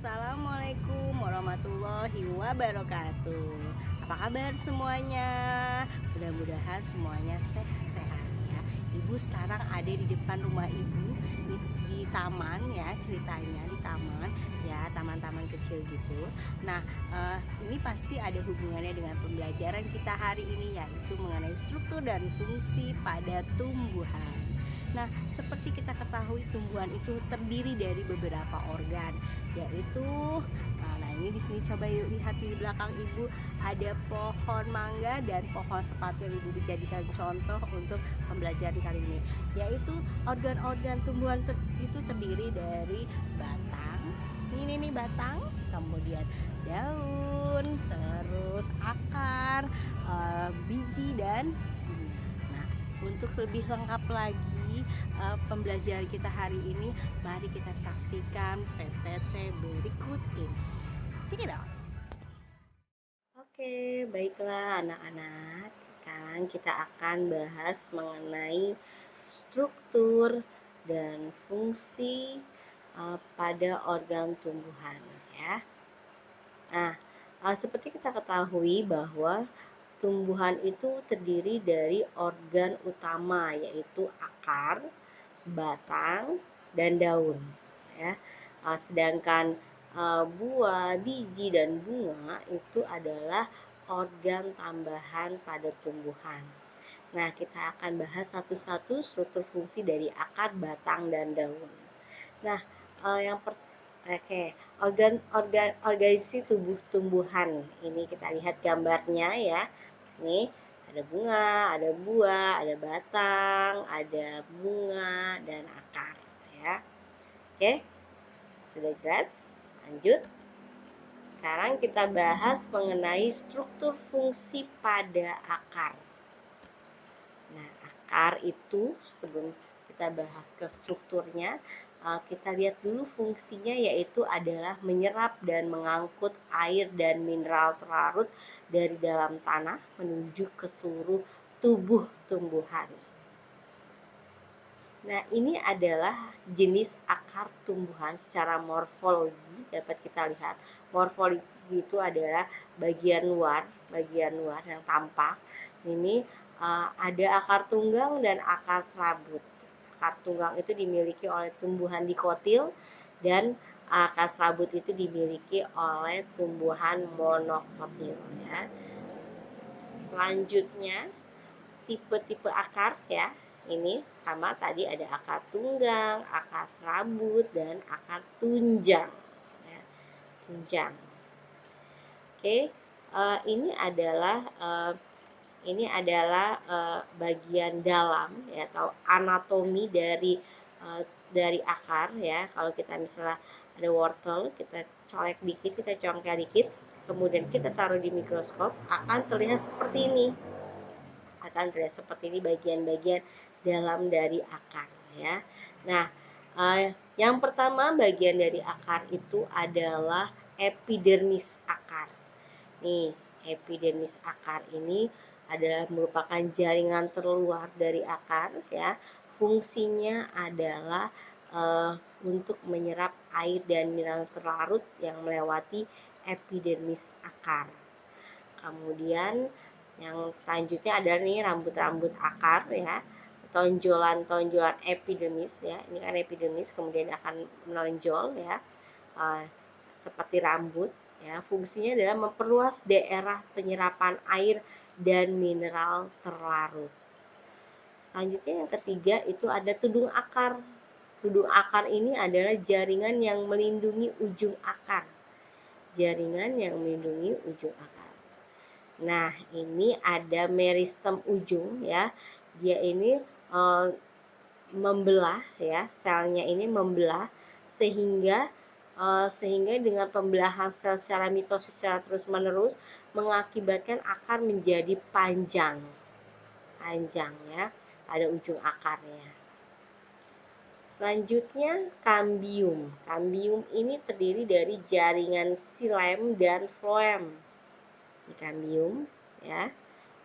Assalamualaikum warahmatullahi wabarakatuh. Apa kabar semuanya? Mudah-mudahan semuanya sehat-sehat ya. Ibu sekarang ada di depan rumah ibu di taman ya, ceritanya di taman ya, taman-taman kecil gitu. Nah, ini pasti ada hubungannya dengan pembelajaran kita hari ini, yaitu mengenai struktur dan fungsi pada tumbuhan. Nah, seperti kita ketahui tumbuhan itu terdiri dari beberapa organ, yaitu nah ini di sini coba yuk lihat di belakang ibu ada pohon mangga dan pohon sepatu yang ibu dijadikan contoh untuk pembelajaran kali ini, yaitu organ-organ tumbuhan itu terdiri dari batang, ini nih batang, kemudian daun, terus akar, biji dan bunga. Nah, untuk lebih lengkap lagi pembelajaran kita hari ini, mari kita saksikan PPT berikut ini. Check it out. Oke, baiklah anak-anak. Sekarang kita akan bahas mengenai struktur dan fungsi pada organ tumbuhan ya. Nah, seperti kita ketahui bahwa tumbuhan itu terdiri dari organ utama, yaitu akar, batang, dan daun ya. Sedangkan buah, biji, dan bunga itu adalah organ tambahan pada tumbuhan. Nah, kita akan bahas satu-satu struktur fungsi dari akar, batang, dan daun. Nah, yang organisasi tubuh tumbuhan. Ini kita lihat gambarnya ya. Nih, ada bunga, ada buah, ada batang, ada bunga, dan akar ya. Oke, sudah jelas? Lanjut. Sekarang kita bahas mengenai struktur fungsi pada akar. Nah, akar itu sebelum kita bahas ke strukturnya, kita lihat dulu fungsinya, yaitu adalah menyerap dan mengangkut air dan mineral terlarut dari dalam tanah menuju ke seluruh tubuh tumbuhan. Nah, ini adalah jenis akar tumbuhan secara morfologi. Dapat kita lihat, morfologi itu adalah bagian luar yang tampak. Ini ada akar tunggang dan akar serabut. Akar tunggang itu dimiliki oleh tumbuhan dikotil dan akar serabut itu dimiliki oleh tumbuhan monokotil ya. Selanjutnya tipe-tipe akar ya. Ini sama tadi, ada akar tunggang, akar serabut, dan akar tunjang ya. Tunjang. Oke, ini adalah bagian dalam ya, atau anatomi dari akar ya. Kalau kita misalnya ada wortel, kita colek dikit, kita congkel dikit, kemudian kita taruh di mikroskop, akan terlihat seperti ini. Bagian-bagian dalam dari akar ya. Nah, yang pertama bagian dari akar itu adalah epidermis akar. Nih, epidermis akar ini adalah merupakan jaringan terluar dari akar ya. Fungsinya adalah untuk menyerap air dan mineral terlarut yang melewati epidermis akar. Kemudian yang selanjutnya adalah nih rambut-rambut akar ya, tonjolan-tonjolan epidermis ya. Ini kan epidermis kemudian akan menonjol ya, seperti rambut ya. Fungsinya adalah memperluas daerah penyerapan air dan mineral terlarut. Selanjutnya yang ketiga itu ada tudung akar. Tudung akar ini adalah jaringan yang melindungi ujung akar. Jaringan yang melindungi ujung akar. Nah, ini ada meristem ujung ya. Dia ini membelah ya, selnya ini membelah sehingga dengan pembelahan sel secara mitosis secara terus-menerus mengakibatkan akar menjadi panjang ya pada ujung akarnya. Selanjutnya kambium. Kambium ini terdiri dari jaringan xilem dan floem. Di kambium ya,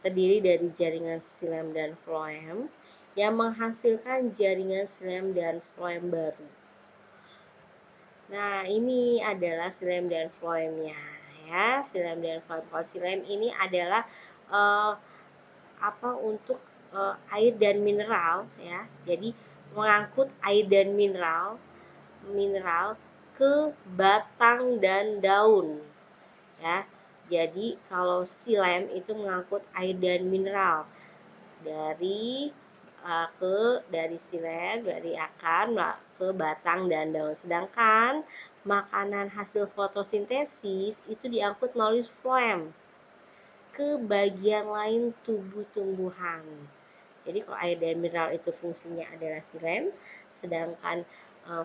terdiri dari jaringan xilem dan floem yang menghasilkan jaringan xilem dan floem baru. Nah, ini adalah xilem dan floemnya ya. Xilem dan floem. Kalau xilem ini adalah untuk air dan mineral ya. Jadi mengangkut air dan mineral ke batang dan daun ya. Jadi kalau xilem itu mengangkut air dan mineral dari xilem, dari akar ke batang dan daun. Sedangkan makanan hasil fotosintesis itu diangkut melalui floem ke bagian lain tubuh tumbuhan. Jadi kalau air dan mineral itu fungsinya adalah xilem, sedangkan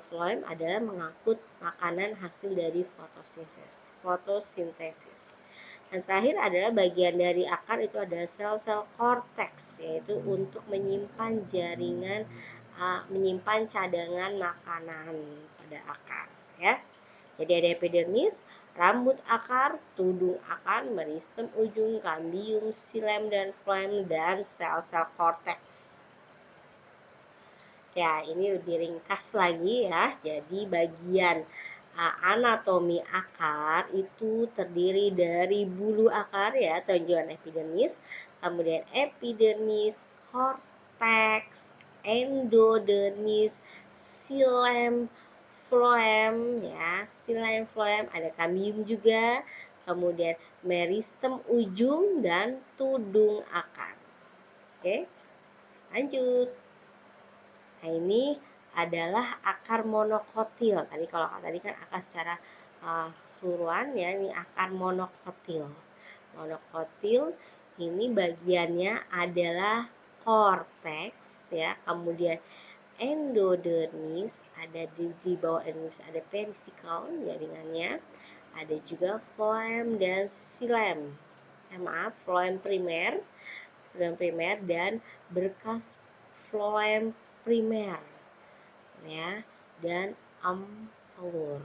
floem adalah mengangkut makanan hasil dari fotosintesis. Dan terakhir adalah bagian dari akar itu adalah sel-sel korteks, yaitu untuk menyimpan menyimpan cadangan makanan pada akar ya. Jadi ada epidermis, rambut akar, tudung akar, meristem ujung, kambium, xilem dan floem, dan sel-sel korteks. Ya, ini lebih ringkas lagi ya. Jadi bagian anatomi akar itu terdiri dari bulu akar ya, tonjolan epidermis, kemudian epidermis, korteks, endodermis, xilem, floem ya, xilem, floem, ada kambium juga, kemudian meristem ujung dan tudung akar. Oke, lanjut. Nah, ini adalah akar monokotil. Kalau tadi kan akar secara keseluruhan ya, ini akar monokotil. Monokotil ini bagiannya adalah korteks ya, kemudian endodermis, ada di bawah endodermis ada perisikal jaringannya, ada juga floem dan xilem. Floem primer dan berkas floem primer ya, dan ampelur.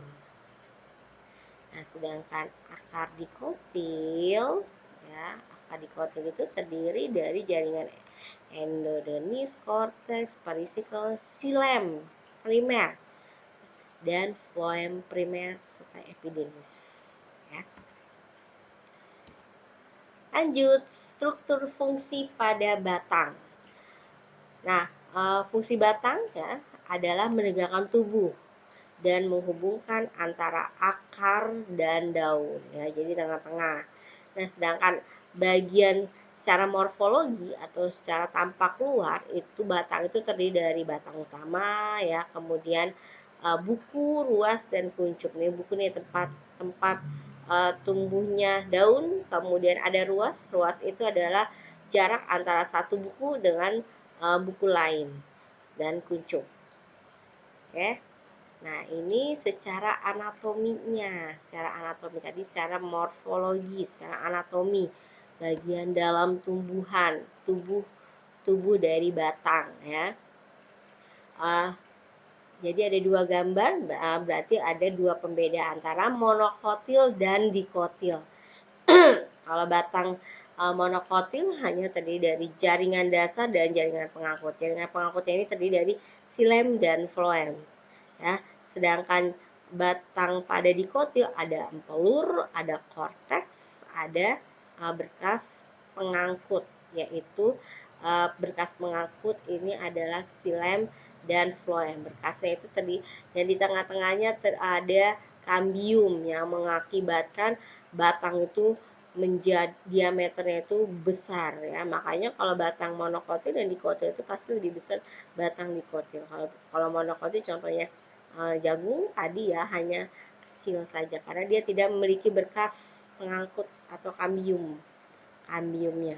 Nah, sedangkan akar dikotil ya, akar dikotil itu terdiri dari jaringan endodermis, korteks, perisikal, xilem primer dan floem primer serta epidermis ya. Lanjut, struktur fungsi pada batang. Nah, fungsi batang ya adalah menegakkan tubuh dan menghubungkan antara akar dan daun ya, jadi tengah-tengah. Nah, sedangkan bagian secara morfologi atau secara tampak luar itu batang itu terdiri dari batang utama ya, kemudian buku, ruas, dan kuncup. Nih buku nih tempat tumbuhnya daun, kemudian ada ruas. Ruas itu adalah jarak antara satu buku dengan buku lain, dan kuncup. Oke. Nah, ini secara anatominya, tadi secara morfologi, secara anatomi bagian dalam tubuh dari batang ya. Jadi ada dua gambar, berarti ada dua pembeda antara monokotil dan dikotil. Kalau batang monokotil hanya terdiri dari jaringan dasar dan jaringan pengangkut. Jaringan pengangkutnya ini terdiri dari xilem dan floem. Ya, sedangkan batang pada dikotil ada ampelur, ada korteks, ada berkas pengangkut, yaitu berkas pengangkut ini adalah xilem dan floem. Berkasnya itu tadi, dan di tengah-tengahnya ada kambium yang mengakibatkan batang itu menjadi diameternya itu besar ya. Makanya kalau batang monokotil dan dikotil itu pasti lebih besar batang dikotil. Kalau monokotil contohnya jagung tadi ya hanya kecil saja karena dia tidak memiliki berkas pengangkut atau kambiumnya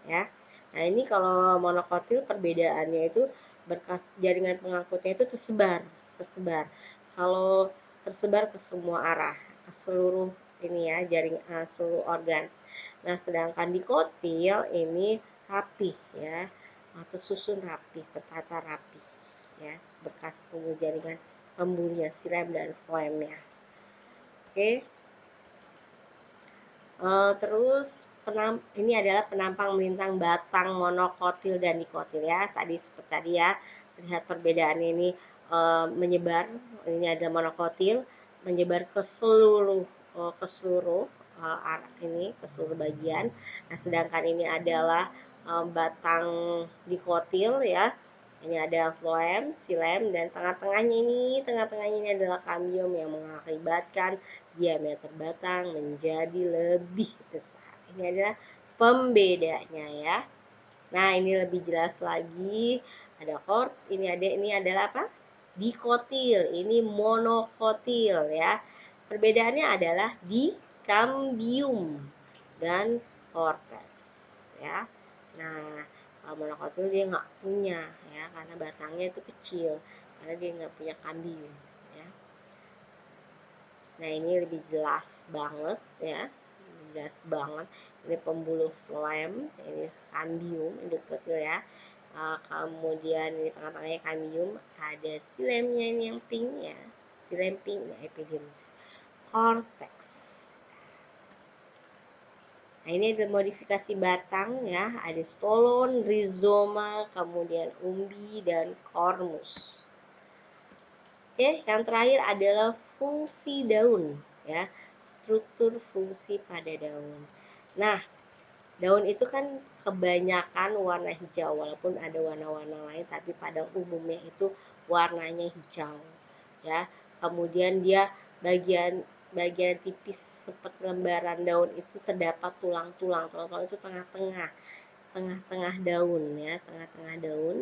ya. Nah, ini kalau monokotil perbedaannya itu berkas jaringan pengangkutnya itu tersebar. Kalau tersebar ke semua arah, ke seluruh ini ya, seluruh organ. Nah, sedangkan dikotil ini rapih ya, tersusun rapih, tertata rapih ya, berkas jaringan pembuluhnya, xilem dan floemnya. Oke. Terus ini adalah penampang melintang batang monokotil dan dikotil ya. Seperti tadi ya, lihat perbedaan ini menyebar. Ini adalah monokotil, menyebar ke seluruh ke seluruh bagian. Nah, sedangkan ini adalah batang dikotil ya. Ini ada floem, xilem, dan tengah-tengahnya ini adalah kambium yang mengakibatkan diameter batang menjadi lebih besar. Ini adalah pembedanya ya. Nah, ini lebih jelas lagi. Ada ini adalah apa? Dikotil, ini monokotil ya. Perbedaannya adalah di kambium dan korteks ya. Nah, kalau monokotil dia nggak punya ya, karena batangnya itu kecil, karena dia nggak punya kambium ya. Nah, ini lebih jelas banget ya, jelas banget. Ini pembuluh floem, ini kambium, ini dikotil ya. Kemudian di tengah-tengahnya kambium, ada silemnya ini yang pink ya, silem pink ya, epidermis, cortex. Nah, ini ada modifikasi batang ya, ada stolon, rizoma, kemudian umbi dan kormus. Oke, yang terakhir adalah fungsi daun ya, struktur fungsi pada daun. Nah, daun itu kan kebanyakan warna hijau, walaupun ada warna-warna lain, tapi pada umumnya itu warnanya hijau ya. Kemudian dia bagian tipis seperti lembaran daun itu terdapat tulang-tulang itu tengah-tengah daun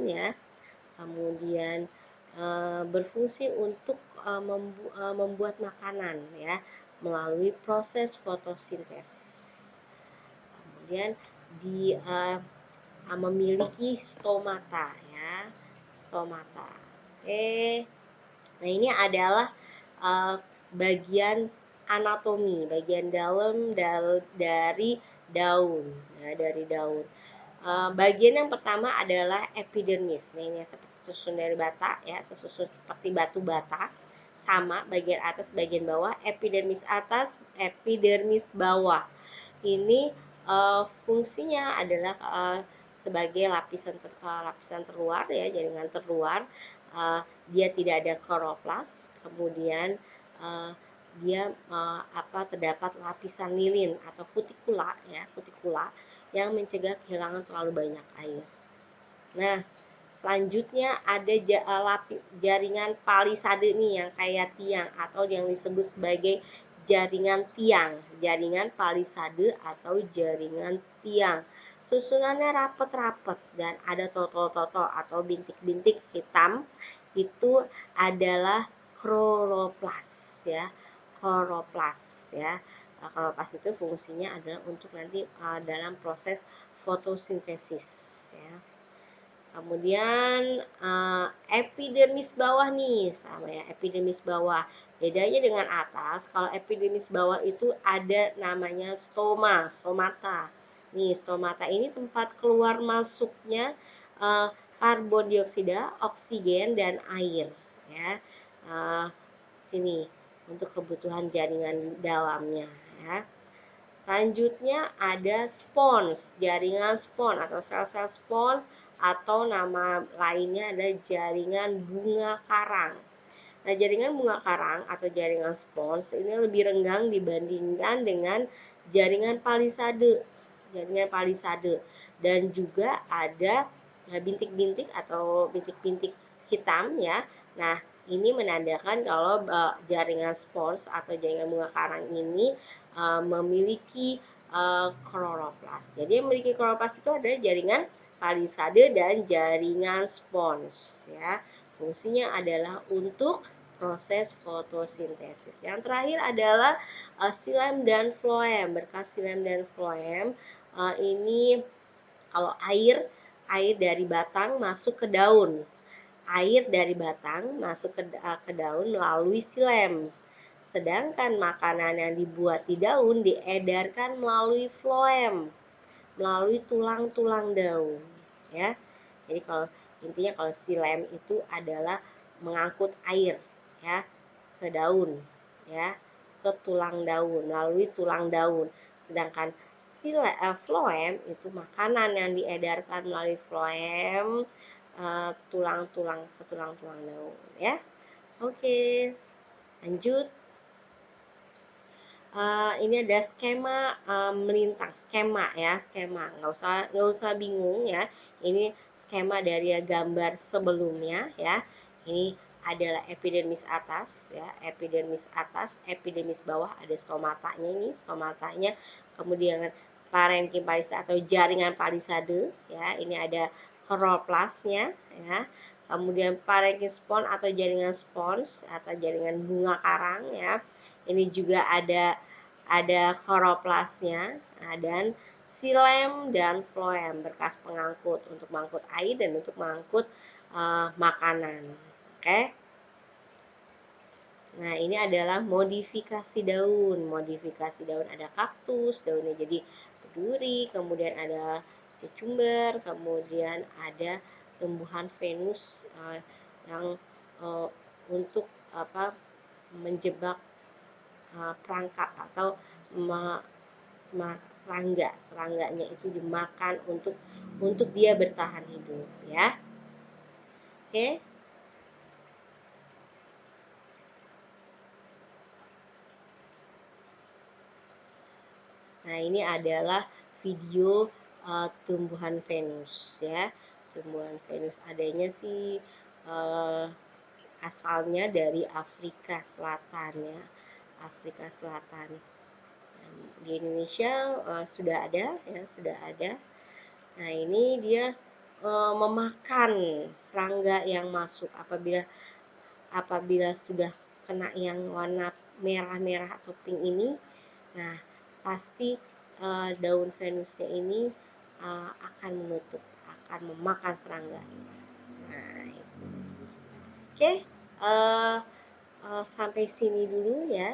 ya, kemudian berfungsi untuk membuat makanan ya, melalui proses fotosintesis. Kemudian memiliki stomata ya, stomata. Oke. Nah, ini adalah bagian anatomi, bagian dalam dari daun ya, dari daun. Bagian yang pertama adalah epidermis. Nah, ini seperti susun dari bata ya, tersusun seperti batu bata, sama bagian atas bagian bawah, epidermis atas, epidermis bawah. Ini fungsinya adalah sebagai lapisan terluar ya, jaringan terluar. Dia tidak ada kloroplas, kemudian dia terdapat lapisan lilin atau kutikula ya, yang mencegah kehilangan terlalu banyak air. Nah, selanjutnya ada jaringan palisade nih yang kayak tiang atau yang disebut sebagai jaringan tiang, jaringan palisade atau jaringan tiang. Susunannya rapet-rapet dan ada totol-totol atau bintik-bintik hitam, itu adalah kloroplas ya, kloroplas ya. Kloroplas itu fungsinya adalah untuk nanti dalam proses fotosintesis ya. Kemudian epidermis bawah nih, sama ya, epidermis bawah. Bedanya dengan atas, kalau epidermis bawah itu ada namanya stomata. Nih, stomata ini tempat keluar masuknya karbon dioksida, oksigen, dan air ya. Sini untuk kebutuhan jaringan dalamnya ya. Selanjutnya ada spons, jaringan spons atau sel-sel spons, atau nama lainnya ada jaringan bunga karang. Nah, jaringan bunga karang atau jaringan spons ini lebih renggang dibandingkan dengan jaringan palisade. Dan juga ada bintik-bintik atau bintik-bintik hitam ya. Nah, ini menandakan kalau jaringan spons atau jaringan bunga karang ini memiliki kloroplas. Jadi yang memiliki kloroplas itu ada jaringan palisade dan jaringan spons ya. Fungsinya adalah untuk proses fotosintesis. Yang terakhir adalah xilem dan floem. Berkas xilem dan floem ini kalau air dari batang masuk ke daun. Air dari batang masuk ke daun melalui xilem. Sedangkan makanan yang dibuat di daun diedarkan melalui floem, melalui tulang-tulang daun ya. Jadi intinya kalau xilem itu adalah mengangkut air ya ke daun ya, ke tulang daun, melalui tulang daun. Sedangkan floem itu makanan yang diedarkan melalui floem ke tulang-tulang daun ya. Oke, lanjut. ini ada skema melintang, skema ya, skema. Nggak usah bingung ya. Ini skema dari gambar sebelumnya ya. Ini adalah epidermis atas ya, epidermis bawah ada stomatanya ini, stomatanya. Kemudian parenkim palisade atau jaringan palisade ya. Ini ada kloroplasnya ya. Kemudian parenkim spons atau jaringan spons atau jaringan bunga karang ya. Ini juga ada kloroplasnya, dan xilem dan floem, berkas pengangkut untuk mengangkut air dan untuk mengangkut makanan. Oke. Nah, ini adalah modifikasi daun. Modifikasi daun ada kaktus, daunnya jadi berduri, kemudian ada cucumber, kemudian ada tumbuhan Venus yang untuk menjebak perangkap atau serangganya itu dimakan untuk dia bertahan hidup ya. Oke. Nah, ini adalah video tumbuhan Venus ya. Tumbuhan Venus adanya sih asalnya dari Afrika Selatan ya. Afrika Selatan. Di Indonesia sudah ada ya, sudah ada. Nah, ini dia memakan serangga yang masuk apabila sudah kena yang warna merah-merah atau pink ini. Nah, pasti daun Venusnya ini akan menutup, akan memakan serangga. Nah, itu. Oke, sampai sini dulu ya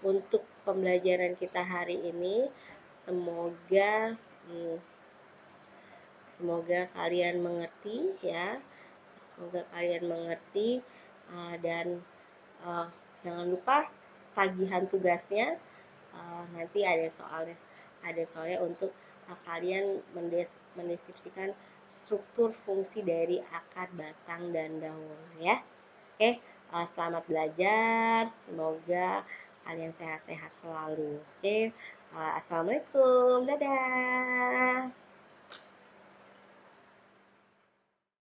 untuk pembelajaran kita hari ini. Semoga kalian mengerti ya. Semoga kalian mengerti dan jangan lupa tagihan tugasnya. Nanti ada soalnya untuk kalian mendeskripsikan struktur fungsi dari akar, batang, dan daun ya. Oke, selamat belajar. Semoga kalian sehat-sehat selalu. Oke, assalamualaikum, dadah.